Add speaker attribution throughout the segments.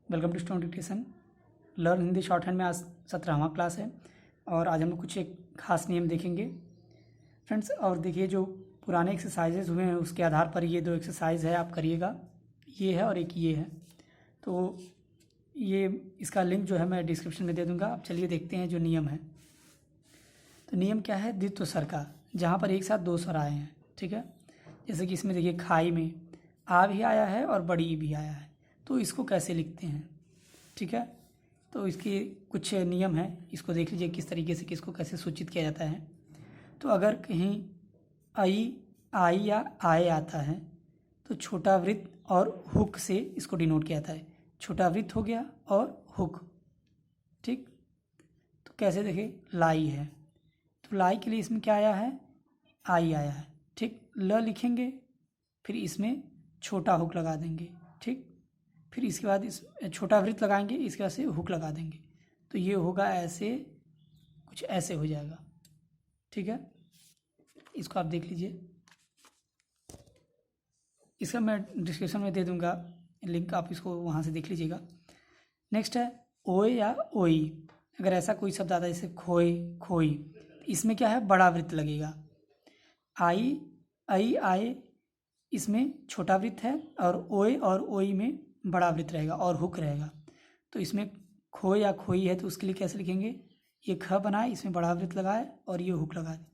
Speaker 1: Welcome to student dictation. Learn Hindi shorthand में आज 17वां class है और आज हम लोग कुछ एक खास नियम देखेंगे फ्रेंड्स। और देखिए, जो पुराने एक्सरसाइजेज हुए हैं उसके आधार पर ये दो एक्सरसाइज है आप करिएगा। ये है और एक ये है, तो ये इसका लिंक जो है मैं डिस्क्रिप्शन में दे दूँगा। अब चलिए देखते हैं जो नियम है। तो नियम क्या है? द्वित्व स्वर का, जहाँ पर एक साथ दो स्वर आए हैं। ठीक है, जैसे कि इसमें देखिए खाई में आ भी आया है और बड़ी भी आया है, तो इसको कैसे लिखते हैं। ठीक है, तो इसके कुछ नियम हैं, इसको देख लीजिए किस तरीके से किसको कैसे सूचित किया जाता है। तो अगर कहीं आई या आए आता है तो छोटा वृत्त और हुक से इसको डिनोट किया जाता है। छोटा वृत्त हो गया और हुक। ठीक, तो कैसे देखें, लाई है तो लाई के लिए इसमें क्या आया है? आई आया है। ठीक, ल लिखेंगे, फिर इसमें छोटा हुक लगा देंगे। ठीक, फिर इसके बाद इस छोटा वृत्त लगाएंगे, इसके बाद से हुक लगा देंगे, तो ये होगा ऐसे, कुछ ऐसे हो जाएगा। ठीक है, इसको आप देख लीजिए, इसका मैं डिस्क्रिप्शन में दे दूंगा लिंक, आप इसको वहाँ से देख लीजिएगा। नेक्स्ट है ओए या ओई। अगर ऐसा कोई शब्द आता है जैसे खोए खोई, इसमें क्या है? बड़ा वृत्त लगेगा। आई आए, इसमें छोटा वृत्त है, और ओए और ओई में बड़ा वृत्त रहेगा और हुक रहेगा। तो इसमें खो या खोई है तो उसके लिए कैसे लिखेंगे? ये ख बनाए, इसमें बड़ा वृत्त लगाए और ये हुक लगा दे,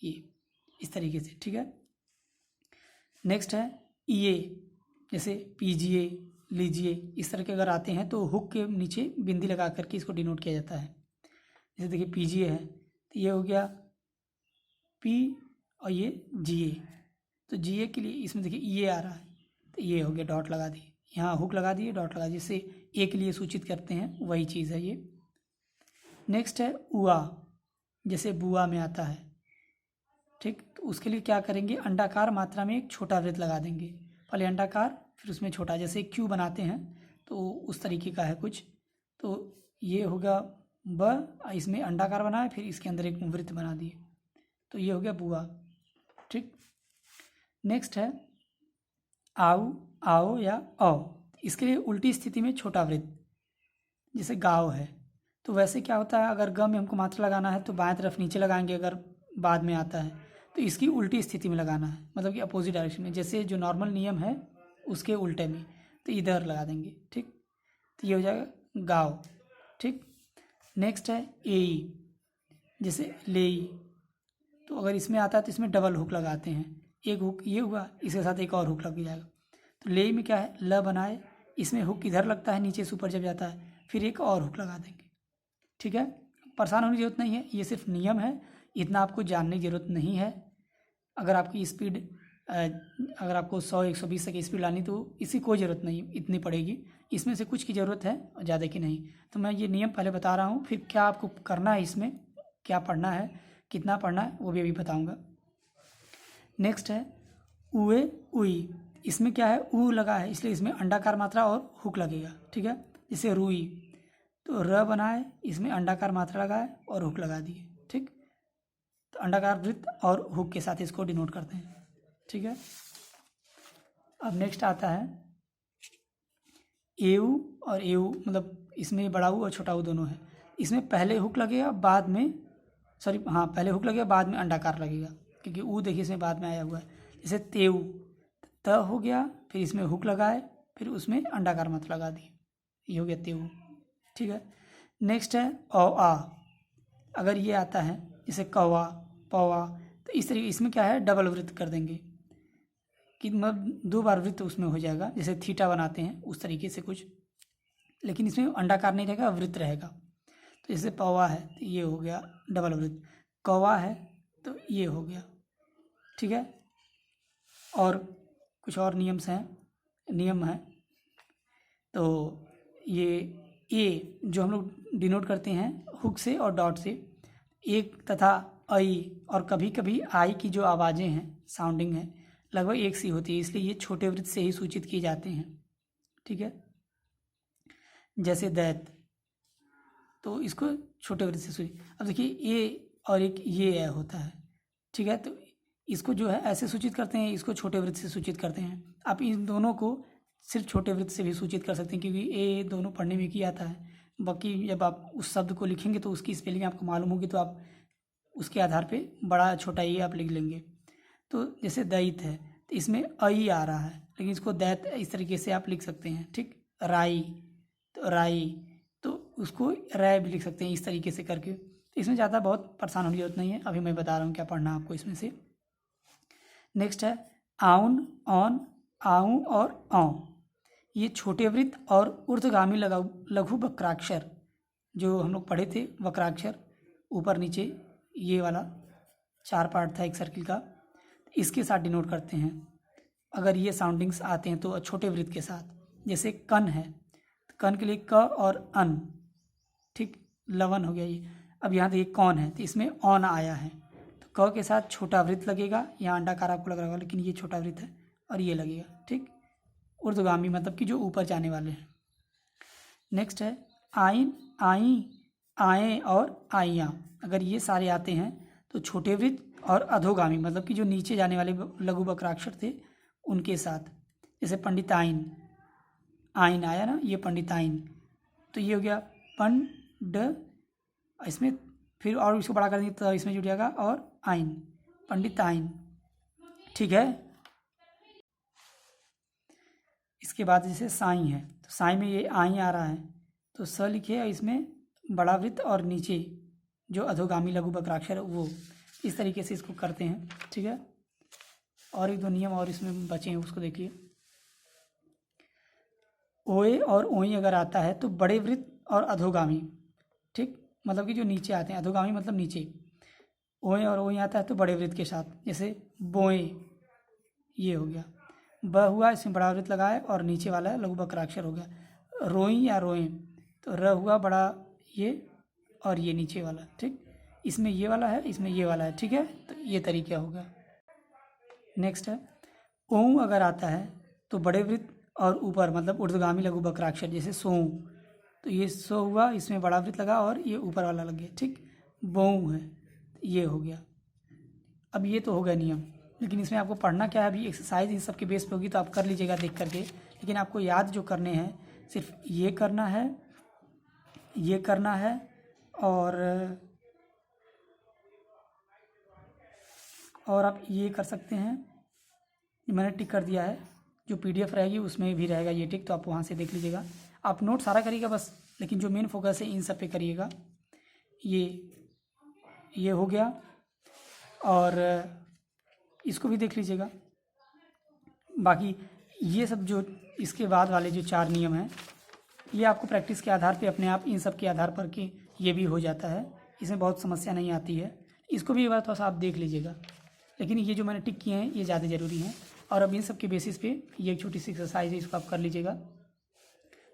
Speaker 1: ये इस तरीके से। ठीक है, नेक्स्ट है ये, जैसे पीजिए लीजिए, इस तरह के अगर आते हैं तो हुक के नीचे बिंदी लगा करके इसको डिनोट किया जाता है। जैसे देखिए पीजिए है तो ये हो गया पी, और ये जिए, तो जिए के लिए इसमें देखिए ये आ रहा है तो ये हो गया, डॉट लगा दिए, यहाँ हुक लगा दिए, डॉट लगा दिए, जिससे ए के लिए सूचित करते हैं, वही चीज़ है ये। नेक्स्ट है उआ, जैसे बुआ में आता है। ठीक, तो उसके लिए क्या करेंगे? अंडाकार मात्रा में एक छोटा वृत्त लगा देंगे, पहले अंडाकार फिर उसमें छोटा, जैसे क्यू बनाते हैं तो उस तरीके का है कुछ। तो ये होगा ब, इसमें अंडाकार बनाए, फिर इसके अंदर एक वृत्त बना दिए, तो ये हो गया बुआ। ठीक, नेक्स्ट है आओ आओ या औ, इसके लिए उल्टी स्थिति में छोटा वृत्त, जैसे गाँव है। तो वैसे क्या होता है, अगर ग में हमको मात्रा लगाना है तो बाएं तरफ नीचे लगाएंगे, अगर बाद में आता है तो इसकी उल्टी स्थिति में लगाना है, मतलब कि अपोजिट डायरेक्शन में, जैसे जो नॉर्मल नियम है उसके उल्टे में, तो इधर लगा देंगे। ठीक, तो ये हो जाएगा गाँव। ठीक, नेक्स्ट है एई, जैसे लेई, तो अगर इसमें आता है तो इसमें डबल हुक लगाते हैं, एक हुक ये हुआ, इसके साथ एक और हुक लग जाएगा। तो लेई में क्या है? ल बनाए, इसमें हुक इधर लगता है नीचे से ऊपर जब जाता है, फिर एक और हुक लगा देंगे। ठीक है, परेशान होने की जरूरत नहीं है, ये सिर्फ नियम है, इतना आपको जानने की जरूरत नहीं है। अगर आपकी स्पीड अगर आपको 100-120 तक स्पीड लानी तो इसकी कोई ज़रूरत नहीं इतनी पड़ेगी, इसमें से कुछ की ज़रूरत है और ज़्यादा की नहीं। तो मैं ये नियम पहले बता रहा हूँ, फिर क्या आपको करना है, इसमें क्या पढ़ना है, कितना पढ़ना है, वो भी अभी बताऊँगा। नेक्स्ट है उए उई, इसमें क्या है? ऊ लगा है, इसलिए इसमें अंडाकार मात्रा और हुक लगेगा। ठीक है, जैसे रुई, तो र बनाए, इसमें अंडाकार मात्रा लगाए और हुक लगा दिए। ठीक, तो अंडाकार वृत्त और हुक के साथ इसको डिनोट करते हैं। ठीक है, अब नेक्स्ट आता है एऊ और एऊ, मतलब इसमें बड़ा ऊ और छोटा ऊ दोनों है। इसमें पहले हुक लगेगा, बाद में पहले हुक लगेगा, बाद में अंडाकार लगेगा, क्योंकि ऊ देखिए इसमें बाद में आया हुआ है। जैसे तेऊ, त हो गया, फिर इसमें हुक लगाए, फिर उसमें अंडाकार मात्रा लगा दी, ये हो गया तेऊ। ठीक है, नेक्स्ट है औ आ, अगर ये आता है जैसे कौवा पौवा, तो इस तरीके इसमें क्या है? डबल वृत्त कर देंगे, कि मतलब 2 बार वृत्त उसमें हो जाएगा, जैसे थीटा बनाते हैं उस तरीके से कुछ, लेकिन इसमें अंडाकार नहीं रहेगा, वृत्त रहेगा। तो जैसे पौवा है तो ये हो गया डबल वृत्त, कौवा है तो ये हो गया। ठीक है, और कुछ और नियम है, तो ये जो हम लोग डिनोट करते हैं हुक से और डॉट से, एक तथा आई और कभी कभी आई की जो आवाज़ें हैं, साउंडिंग है, लगभग एक सी होती है, इसलिए ये छोटे वृत्त से ही सूचित किए जाते हैं। ठीक है, जैसे दैत, तो इसको छोटे वृत्त से सूचित। अब देखिए ए और एक ये होता है। ठीक है, तो इसको जो है ऐसे सूचित करते हैं, इसको छोटे वृत्त से सूचित करते हैं। आप इन दोनों को सिर्फ छोटे वृत्त से भी सूचित कर सकते हैं, क्योंकि ये दोनों पढ़ने में किया आता है। बाकी जब आप उस शब्द को लिखेंगे तो उसकी स्पेलिंग आपको मालूम होगी, तो आप उसके आधार पे बड़ा छोटा ये आप लिख लेंगे। तो जैसे दैत है तो इसमें अई आ रहा है, लेकिन इसको दैत इस तरीके से आप लिख सकते हैं, ठीक। राई, तो राई, तो उसको रै भी लिख सकते हैं इस तरीके से करके। तो इसमें ज़्यादा बहुत परेशान होने की जरूरत नहीं है, अभी मैं बता रहा हूँ क्या पढ़ना है आपको इसमें से। नेक्स्ट है आउन, ऑन, आऊँ और औ। ये छोटे वृत्त और ऊर्ध्वगामी लघु वक्राक्षर जो हम लोग पढ़े थे, वक्राक्षर ऊपर नीचे ये वाला 4 पार्ट था एक सर्किल का, इसके साथ डिनोट करते हैं। अगर ये साउंडिंग्स आते हैं तो छोटे वृत्त के साथ, जैसे कन है, कन के लिए क और अन, ठीक, लवन हो गया ये। अब यहाँ देखिए कौन है, तो इसमें ऑन आया है, तो क के साथ छोटा वृत्त लगेगा, यहाँ अंडाकार आपको लग रहा होगा, लेकिन ये छोटा वृत्त है और ये लगेगा, ठीक। ऊर्ध्वगामी मतलब कि जो ऊपर जाने वाले हैं। नेक्स्ट है आइन, आई, आए और आइयाँ। अगर ये सारे आते हैं तो छोटे वृत्त और अधोगामी मतलब कि जो नीचे जाने वाले लघु वक्राक्षर थे उनके साथ, जैसे पंडिताइन, आइन आया ना, ये पंडिताइन, तो ये हो गया पंड, इसमें फिर और इसको बड़ा कर देंगे तो इसमें जुड़ जाएगा और आइन, पंडिताइन, ठीक है। इसके बाद जैसे साई है, तो साई में ये आई आ रहा है, तो स लिखिए, इसमें बड़ा वृत्त और नीचे जो अधोगामी लघु वक्राक्षर वो, इस तरीके से इसको करते हैं, ठीक है। और एक दो नियम और इसमें बचे हैं, उसको देखिए। ओए और ओई अगर आता है तो बड़े वृत्त और अधोगामी, ठीक, मतलब कि जो नीचे आते हैं, अधोगामी मतलब नीचे, ओए और ओई आता है तो बड़े वृत्त के साथ, जैसे बोए, ये हो गया। ब हुआ, इसमें बड़ा वृत्त लगाए और नीचे वाला लघु वक्राक्षर हो गया। रोई या रोएं, तो र हुआ बड़ा ये और ये नीचे वाला, ठीक, इसमें ये वाला है, इसमें ये वाला है, ठीक है। तो ये तरीका होगा। नेक्स्ट है ओं अगर आता है तो बड़े वृत्त और ऊपर मतलब ऊर्ध्वगामी लघु वक्राक्षर, जैसे सो, तो ये सो हुआ, इसमें बड़ा वृत्त लगा और ये ऊपर वाला लग गया, ठीक। बों है, ये हो गया। अब ये तो हो गया नियम, लेकिन इसमें आपको पढ़ना क्या है, अभी एक्सरसाइज इन सब के बेस पे होगी तो आप कर लीजिएगा देख करके, लेकिन आपको याद जो करने हैं सिर्फ ये करना है, ये करना है, और आप ये कर सकते हैं, मैंने टिक कर दिया है, जो PDF रहेगी उसमें भी रहेगा ये टिक, तो आप वहाँ से देख लीजिएगा। आप नोट सारा करिएगा बस, लेकिन जो मेन फोकस है इन सब पे करिएगा। ये हो गया, और इसको भी देख लीजिएगा। बाकी ये सब जो इसके बाद वाले जो 4 नियम हैं, ये आपको प्रैक्टिस के आधार पे अपने आप इन सब के आधार पर कि ये भी हो जाता है, इसमें बहुत समस्या नहीं आती है। इसको भी एक बार थोड़ा सा आप देख लीजिएगा, लेकिन ये जो मैंने टिक किए हैं ये ज़्यादा ज़रूरी हैं। और अब इन सब के बेसिस पे ये एक छोटी सी एक्सरसाइज है, इसको आप कर लीजिएगा।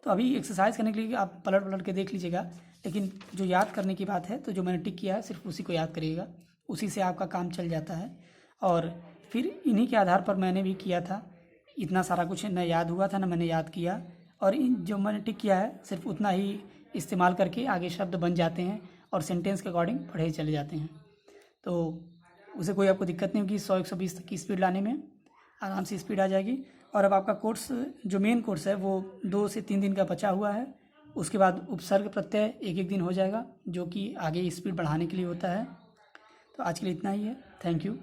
Speaker 1: तो अभी एक्सरसाइज करने के लिए आप पलट के देख लीजिएगा, लेकिन जो याद करने की बात है तो जो मैंने टिक किया है सिर्फ उसी को याद करिएगा, उसी से आपका काम चल जाता है। और फिर इन्हीं के आधार पर मैंने भी किया था, इतना सारा कुछ न याद हुआ था, न मैंने याद किया, और इन जो मैंने टिक किया है सिर्फ उतना ही इस्तेमाल करके आगे शब्द बन जाते हैं और सेंटेंस के अकॉर्डिंग पढ़े चले जाते हैं। तो उसे कोई आपको दिक्कत नहीं होगी, 100-120 तक की स्पीड लाने में आराम से स्पीड आ जाएगी। और अब आपका कोर्स, जो मेन कोर्स है वो 2 से 3 दिन का बचा हुआ है, उसके बाद उपसर्ग प्रत्यय 1-1 दिन हो जाएगा, जो कि आगे स्पीड बढ़ाने के लिए होता है। तो आज के लिए इतना ही है, थैंक यू।